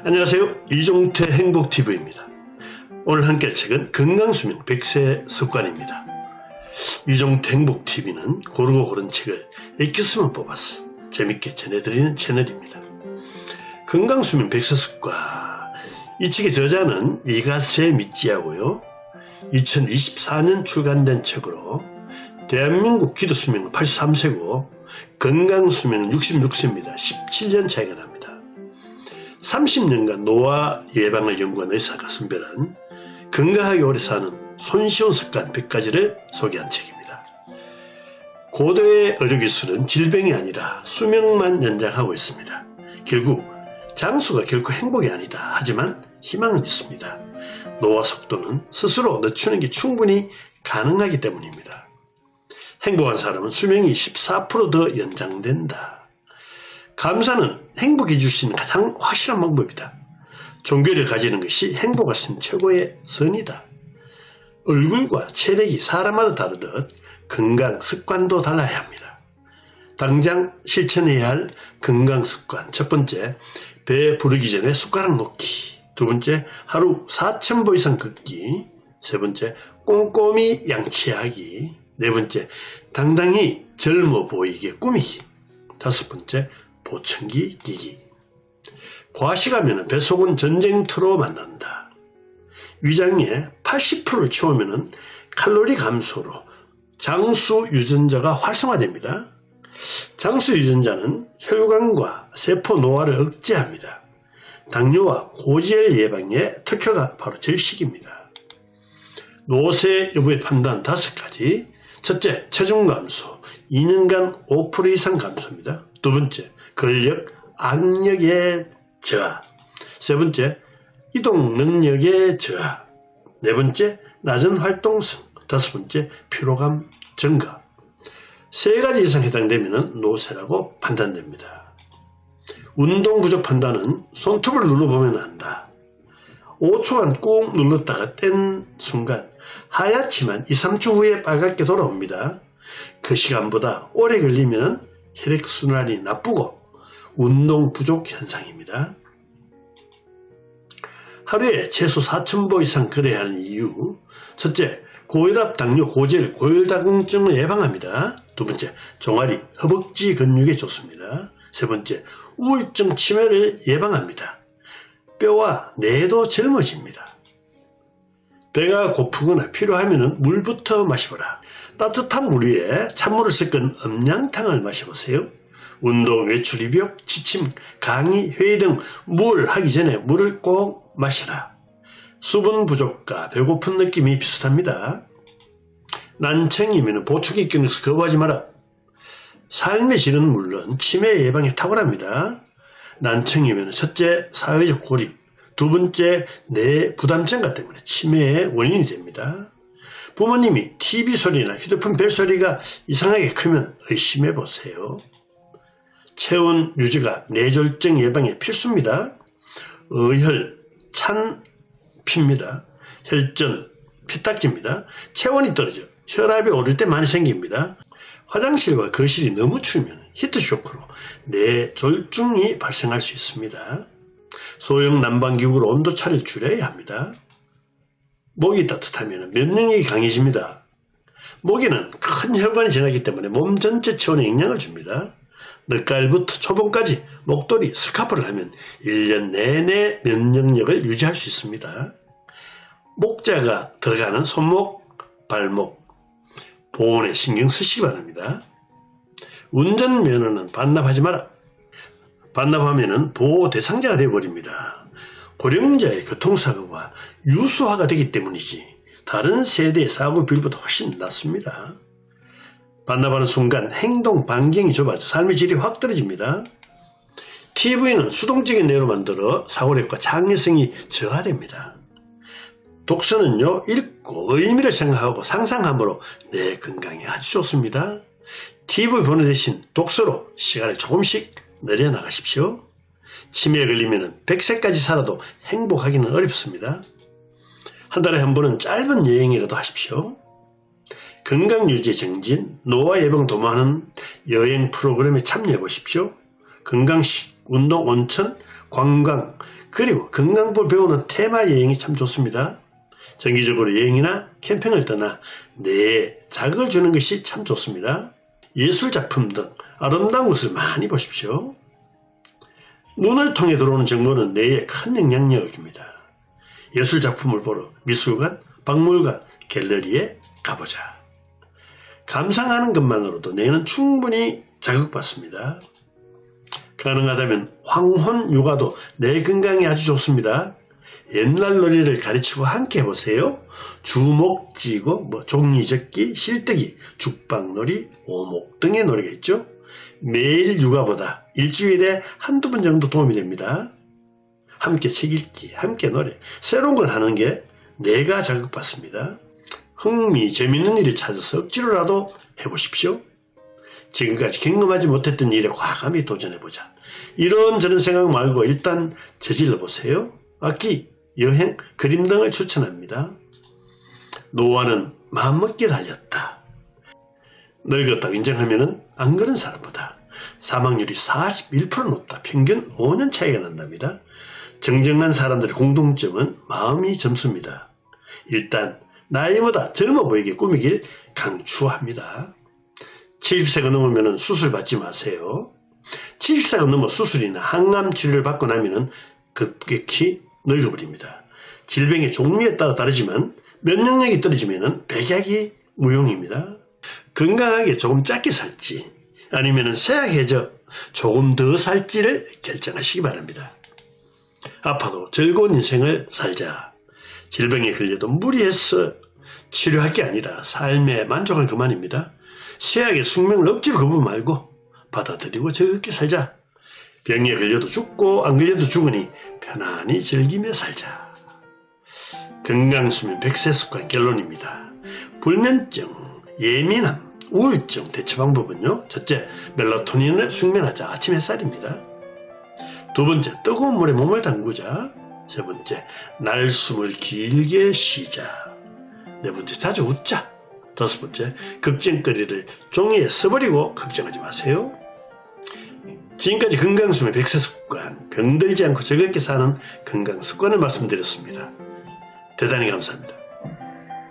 안녕하세요. 이종태 행복TV입니다. 오늘 함께 할 책은 건강수명 100세 습관입니다. 이종태 행복TV는 고르고 고른 책을 읽혔으면 뽑아서 재밌게 전해드리는 채널입니다. 건강수명 100세 습관, 이 책의 저자는 이가세 미찌하고요. 2024년 출간된 책으로 대한민국 기도수명은 83세고 건강수명은 66세입니다. 17년 차이가 납니다. 30년간 노화 예방을 연구한 의사가 선별한 건강하게 오래 사는 손쉬운 습관 100가지를 소개한 책입니다. 고도의 의료기술은 질병이 아니라 수명만 연장하고 있습니다. 결국 장수가 결코 행복이 아니다. 하지만 희망은 있습니다. 노화 속도는 스스로 늦추는 게 충분히 가능하기 때문입니다. 행복한 사람은 수명이 14% 더 연장된다. 감사는 행복해 줄 수 있는 가장 확실한 방법이다. 종교를 가지는 것이 행복할 수 있는 최고의 선이다. 얼굴과 체력이 사람마다 다르듯 건강 습관도 달라야 합니다. 당장 실천해야 할 건강 습관. 첫 번째, 배 부르기 전에 숟가락 놓기. 두 번째, 하루 4,000보 이상 걷기. 세 번째, 꼼꼼히 양치하기. 네 번째, 당당히 젊어 보이게 꾸미기. 다섯 번째, 보청기 끼기. 과식하면 뱃속은 전쟁터로 만난다. 위장의 80%를 채우면 칼로리 감소로 장수 유전자가 활성화됩니다. 장수 유전자는 혈관과 세포 노화를 억제합니다. 당뇨와 고지혈 예방에 특효가 바로 절식입니다. 노쇠 여부의 판단 5가지. 첫째, 체중 감소. 2년간 5% 이상 감소입니다. 두 번째, 근력, 악력의 저하. 세 번째, 이동 능력의 저하. 네 번째, 낮은 활동성. 다섯 번째, 피로감 증가. 3가지 이상 해당되면 노쇠라고 판단됩니다. 운동 부족 판단은 손톱을 눌러보면 안다. 5초간 꾹 눌렀다가 뗀 순간 하얗지만 2, 3초 후에 빨갛게 돌아옵니다. 그 시간보다 오래 걸리면 혈액순환이 나쁘고 운동 부족 현상입니다. 하루에 최소 4,000보 이상 걸어야 하는 이유. 첫째, 고혈압, 당뇨, 고지혈, 골다공증을 예방합니다. 두 번째, 종아리, 허벅지 근육에 좋습니다. 세 번째, 우울증 치매를 예방합니다. 뼈와 뇌도 젊어집니다. 배가 고프거나 피로하면 물부터 마셔보라. 따뜻한 물 위에 찬물을 섞은 엄량탕을 마셔보세요. 운동, 외출, 입욕, 지침, 강의, 회의 등 물 하기 전에 물을 꼭 마시라. 수분 부족과 배고픈 느낌이 비슷합니다. 난청이면 보충기 끊어서 거부하지 마라. 삶의 질은 물론 치매 예방에 탁월합니다. 난청이면 첫째, 사회적 고립, 두 번째, 뇌 부담증가 때문에 치매의 원인이 됩니다. 부모님이 TV 소리나 휴대폰 벨 소리가 이상하게 크면 의심해 보세요. 체온 유지가 뇌졸중 예방에 필수입니다. 의혈, 찬 피입니다. 혈전, 피딱지입니다. 체온이 떨어져 혈압이 오를 때 많이 생깁니다. 화장실과 거실이 너무 추우면 히트쇼크로 뇌졸중이 발생할 수 있습니다. 소형 난방기구로 온도차를 줄여야 합니다. 목이 따뜻하면 면역력이 강해집니다. 모기는 큰 혈관이 지나기 때문에 몸 전체 체온에 영향을 줍니다. 늦가을부터 초봄까지 목도리, 스카프를 하면 1년 내내 면역력을 유지할 수 있습니다. 목자가 들어가는 손목, 발목, 보온에 신경 쓰시기 바랍니다. 운전면허는 반납하지 마라. 반납하면 보호 대상자가 되어버립니다. 고령자의 교통사고가 유수화가 되기 때문이지 다른 세대의 사고 비율보다 훨씬 낮습니다. 반납하는 순간 행동 반경이 좁아져 삶의 질이 확 떨어집니다. TV는 수동적인 뇌로 만들어 사고력과 창의성이 저하됩니다. 독서는요, 읽고 의미를 생각하고 상상함으로 뇌 건강에 아주 좋습니다. TV 보는 대신 독서로 시간을 조금씩 늘려나가십시오. 치매에 걸리면 100세까지 살아도 행복하기는 어렵습니다. 한 달에 한 번은 짧은 여행이라도 하십시오. 건강유지 정진, 노화 예방 도모하는 여행 프로그램에 참여해 보십시오. 건강식, 운동, 온천, 관광, 그리고 건강법을 배우는 테마 여행이 참 좋습니다. 정기적으로 여행이나 캠핑을 떠나 뇌에 자극을 주는 것이 참 좋습니다. 예술작품 등 아름다운 것을 많이 보십시오. 눈을 통해 들어오는 정보는 뇌에 큰 영향력을 줍니다. 예술작품을 보러 미술관, 박물관, 갤러리에 가보자. 감상하는 것만으로도 뇌는 충분히 자극받습니다. 가능하다면 황혼 육아도 뇌 건강에 아주 좋습니다. 옛날 놀이를 가르치고 함께 해보세요. 주먹쥐고, 종이접기, 실뜨기, 죽방놀이, 오목 등의 놀이가 있죠. 매일 육아보다 일주일에 한두 번 정도 도움이 됩니다. 함께 책 읽기, 함께 노래, 새로운 걸 하는 게 뇌가 자극받습니다. 흥미, 재밌는 일을 찾아서 억지로라도 해보십시오. 지금까지 경험하지 못했던 일에 과감히 도전해보자. 이런저런 생각 말고 일단 저질러보세요. 악기, 여행, 그림 등을 추천합니다. 노화는 마음먹기에 달렸다. 늙었다고 인정하면 안 그런 사람보다 사망률이 41% 높다. 평균 5년 차이가 난답니다. 정정한 사람들의 공통점은 마음이 젊습니다. 일단 나이보다 젊어 보이게 꾸미길 강추합니다. 70세가 넘으면 수술 받지 마세요. 70세가 넘어 수술이나 항암 치료를 받고 나면 급격히 늙어버립니다. 질병의 종류에 따라 다르지만 면역력이 떨어지면 백약이 무용입니다. 건강하게 조금 짧게 살지 아니면 쇠약해져 조금 더 살지를 결정하시기 바랍니다. 아파도 즐거운 인생을 살자. 질병에 걸려도 무리해서 치료할 게 아니라 삶에 만족할 그만입니다. 쇠약의 숙명을 억지로 거부 말고 받아들이고 즐겁게 살자. 병에 걸려도 죽고 안 걸려도 죽으니 편안히 즐기며 살자. 건강수면 100세 습관 결론입니다. 불면증, 예민함, 우울증 대처 방법은요. 첫째, 멜라토닌을 숙면하자. 아침 햇살입니다. 두 번째, 뜨거운 물에 몸을 담그자. 세 번째, 날숨을 길게 쉬자. 네 번째, 자주 웃자. 다섯 번째, 걱정거리를 종이에 써버리고 걱정하지 마세요. 지금까지 건강수면 100세 습관, 병들지 않고 즐겁게 사는 건강습관을 말씀드렸습니다. 대단히 감사합니다.